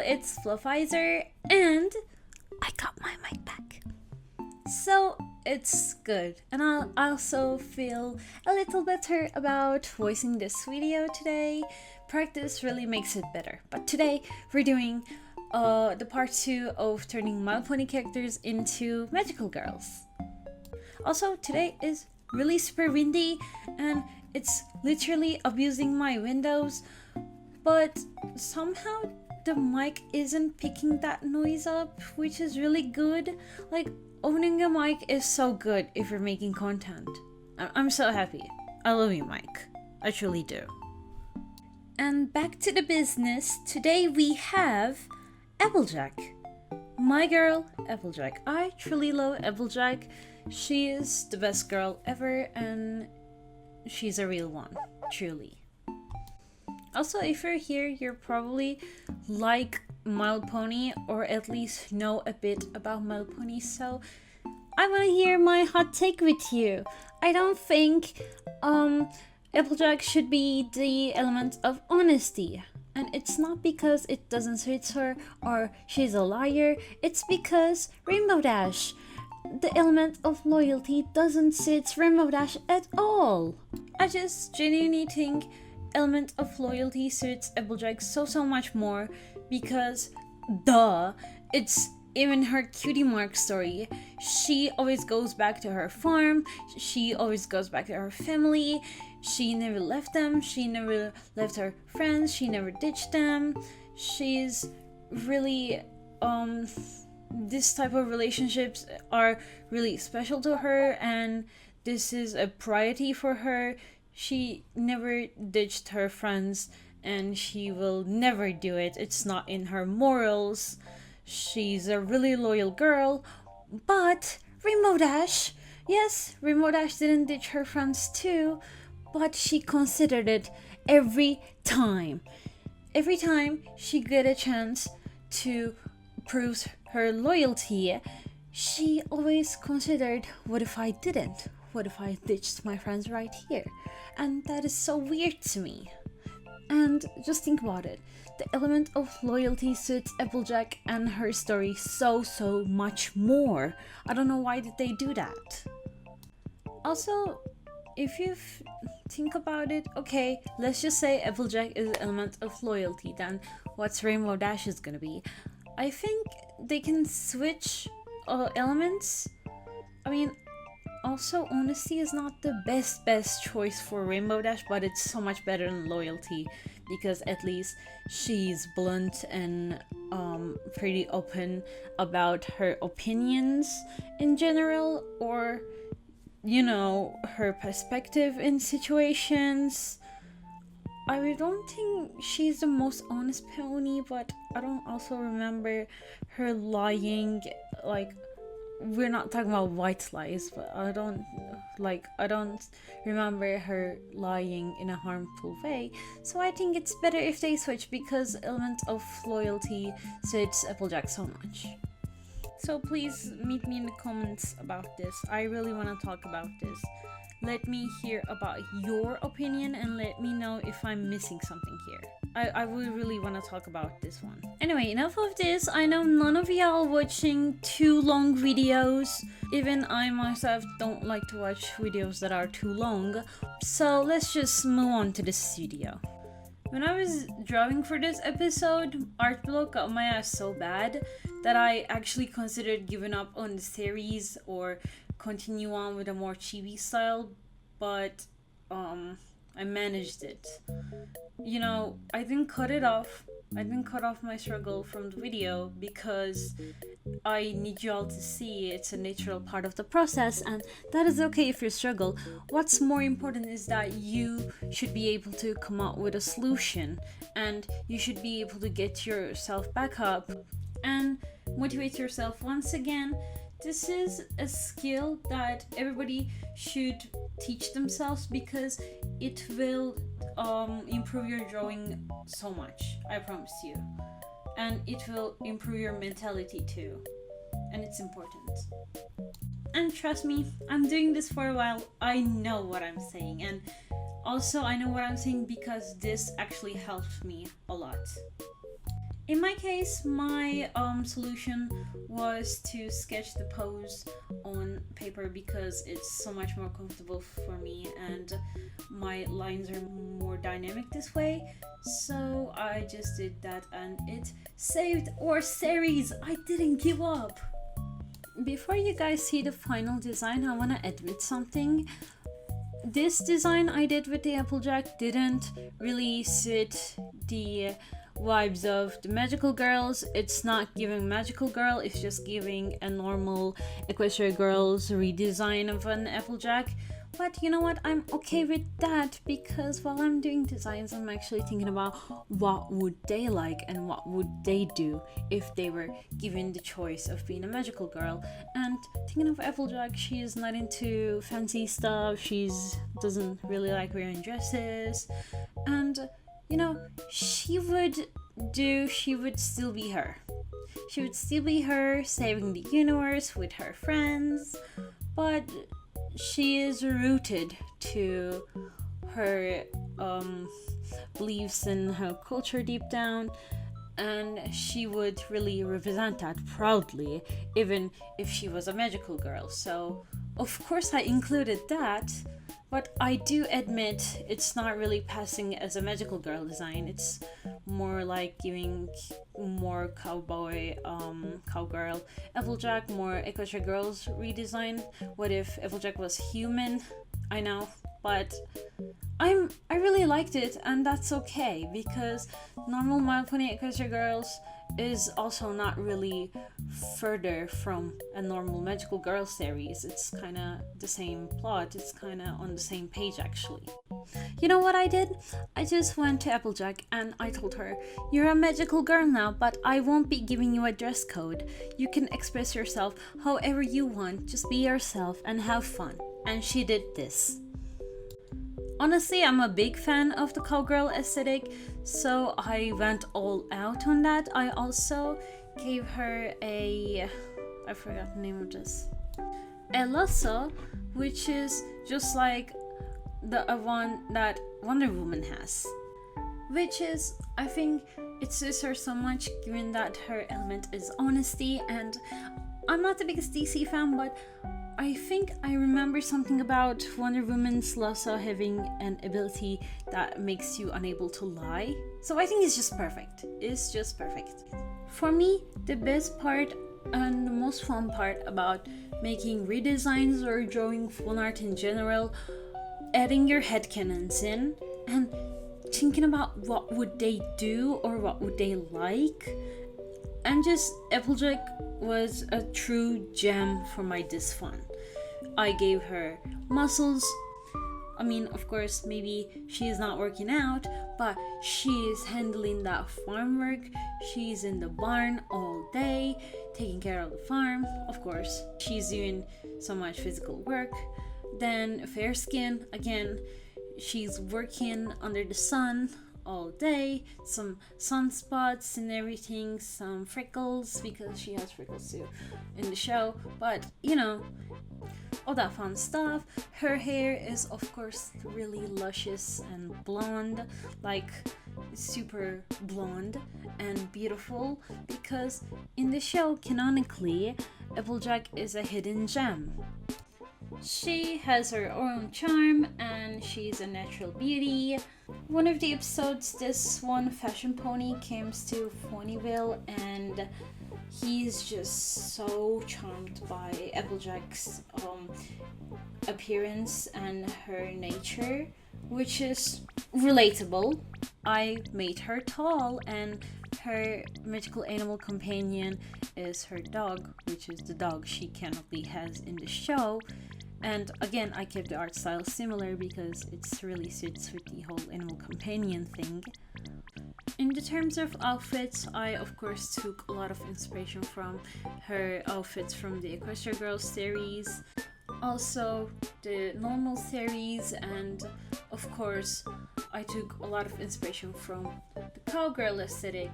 it's Fluffizer, and I got my mic back. So it's good, and I'll also feel a little better about voicing this video today. Practice really makes it better. But today we're doing the part 2 of turning My Pony characters into magical girls. Also, today is really super windy and it's literally abusing my windows, but somehow the mic isn't picking that noise up, which is really good. Like, owning a mic is so good if you're making content. I'm so happy. I love you, Mike. I truly do. And back to the business. Today we have Applejack. My girl, Applejack. I truly love Applejack. She is the best girl ever and she's a real one. Truly. Also, if you're here, you're probably like My Pony, or at least know a bit about My Pony, so I want to hear my hot take with you. I don't think Applejack should be the element of honesty, and it's not because it doesn't suit her or she's a liar, it's because Rainbow Dash, the element of loyalty, doesn't suit Rainbow Dash at all. I just genuinely think element of loyalty suits Applejack so much more, because duh, it's even her cutie mark story. She always goes back to her farm, she always goes back to her family, she never left them, she never left her friends, she never ditched them. She's really this type of relationships are really special to her, and this is a priority for her. She never ditched her friends, and she will never do it. It's not in her morals. She's a really loyal girl. But Rainbow Dash, yes, Rainbow Dash didn't ditch her friends too, but she considered it every time. Every time she got a chance to prove her loyalty, she always considered, what if I didn't? What if I ditched my friends right here? And that is so weird to me. And just think about it. The element of loyalty suits Applejack and her story so much more. I don't know why did they do that. Also, if you think about it, okay, let's just say Applejack is the element of loyalty, then what's Rainbow Dash is gonna be? I think they can switch elements. I mean, also, honesty is not the best choice for Rainbow Dash, but it's so much better than loyalty, because at least she's blunt and pretty open about her opinions in general, or, you know, her perspective in situations. I don't think she's the most honest pony, but I don't also remember her lying, like, we're not talking about white lies, but I don't remember her lying in a harmful way. So I think it's better if they switch, because element of loyalty suits Applejack so much. So please meet me in the comments about this. I really want to talk about this. Let me hear about your opinion and let me know if I'm missing something here. I would really want to talk about this one. Anyway, enough of this. I know none of y'all watching too long videos. Even I myself don't like to watch videos that are too long. So let's just move on to this video. When I was drawing for this episode, art block got my ass so bad that I actually considered giving up on the series or continue on with a more chibi style, but I managed it. You know, I didn't cut it off. I didn't cut off my struggle from the video because I need you all to see it's a natural part of the process, and that is okay if you struggle. What's more important is that you should be able to come up with a solution, and you should be able to get yourself back up and motivate yourself once again. This is a skill that everybody should teach themselves, because it will improve your drawing so much, I promise you. And it will improve your mentality too. And it's important. And trust me, I'm doing this for a while. I know what I'm saying. And also I know what I'm saying because this actually helped me a lot. In my case, my solution was to sketch the pose on paper because it's so much more comfortable for me and my lines are more dynamic this way. So I just did that and it saved our series. I didn't give up. Before you guys see the final design, I want to admit something. This design I did with the Applejack didn't really suit the vibes of the magical girls. It's not giving magical girl, it's just giving a normal Equestria Girls redesign of an Applejack. But you know what, I'm okay with that because while I'm doing designs, I'm actually thinking about what would they like and what would they do if they were given the choice of being a magical girl. And thinking of Applejack, she is not into fancy stuff, she's doesn't really like wearing dresses, and you know, she would still be her. She would still be her, saving the universe with her friends, but she is rooted to her beliefs and her culture deep down, and she would really represent that proudly, even if she was a magical girl. So, of course, I included that. But I do admit it's not really passing as a magical girl design. It's more like giving more cowboy, cowgirl. Applejack, more Equestria Girls redesign. What if Applejack was human? I know, but I really liked it, and that's okay because normal My Pony Equestria Girls is also not really further from a normal magical girl series. It's kind of the same plot, it's kind of on the same page actually. You know what I did? I just went to Applejack and I told her, you're a magical girl now, but I won't be giving you a dress code. You can express yourself however you want, just be yourself and have fun. And she did this. Honestly, I'm a big fan of the cowgirl aesthetic, so I went all out on that. I also gave her I forgot the name of this, a lasso, which is just like the one that Wonder Woman has, which is, I think it suits her so much given that her element is honesty. And I'm not the biggest DC fan, but I think I remember something about Wonder Woman's lasso having an ability that makes you unable to lie. So I think it's just perfect. It's just perfect. For me, the best part and the most fun part about making redesigns or drawing fan art in general, adding your headcanons in and thinking about what would they do or what would they like. And just Applejack was a true gem for my this fun. I gave her muscles. I mean, of course, maybe she is not working out, but she is handling that farm work. She's in the barn all day, taking care of the farm. Of course, she's doing so much physical work. Then fair skin, again, she's working under the sun all day, some sunspots and everything, some freckles because she has freckles too in the show, but you know, all that fun stuff. Her hair is of course really luscious and blonde, like super blonde and beautiful, because in the show canonically Applejack is a hidden gem. She has her own charm and she's a natural beauty. One of the episodes, this one fashion pony comes to Ponyville and he's just so charmed by Applejack's appearance and her nature, which is relatable. I made her tall and her magical animal companion is her dog, which is the dog she canonically has in the show. And again, I kept the art style similar because it's really suits with the whole animal companion thing. In the terms of outfits, I of course took a lot of inspiration from her outfits from the Equestria Girls series, also the normal series, and of course I took a lot of inspiration from the cowgirl aesthetic.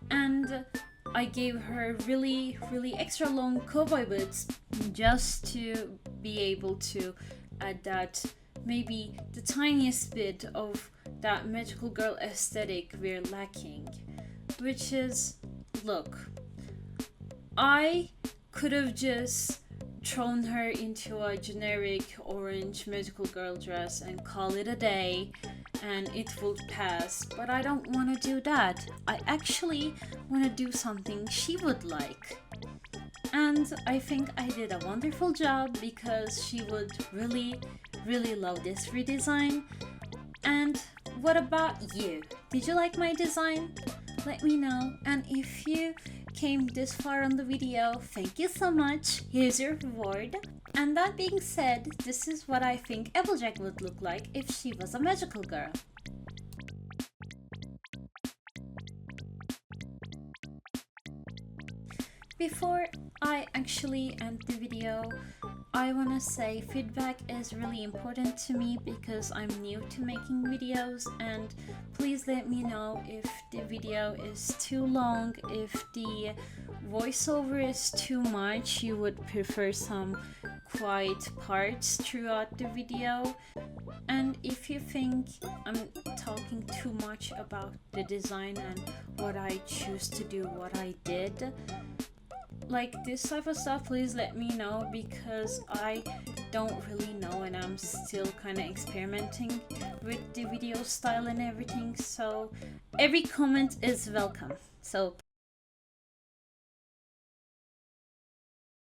And I gave her really extra long cowboy boots just to be able to add that, maybe the tiniest bit of that magical girl aesthetic we're lacking. which is, look, I could have just thrown her into a generic orange magical girl dress and call it a day and it would pass, but I don't want to do that. I actually want to do something she would like. And I think I did a wonderful job because she would really, really love this redesign. And what about you? Did you like my design? Let me know. And if you came this far on the video, thank you so much. Here's your reward. And that being said, this is what I think Applejack would look like if she was a magical girl. Before I actually end the video, I want to say feedback is really important to me because I'm new to making videos, and please let me know if the video is too long, if the voiceover is too much, you would prefer some quiet parts throughout the video, and if you think I'm talking too much about the design and what I choose to do, what I did, like this type of stuff, please let me know because I don't really know and I'm still kind of experimenting with the video style and everything, so every comment is welcome. So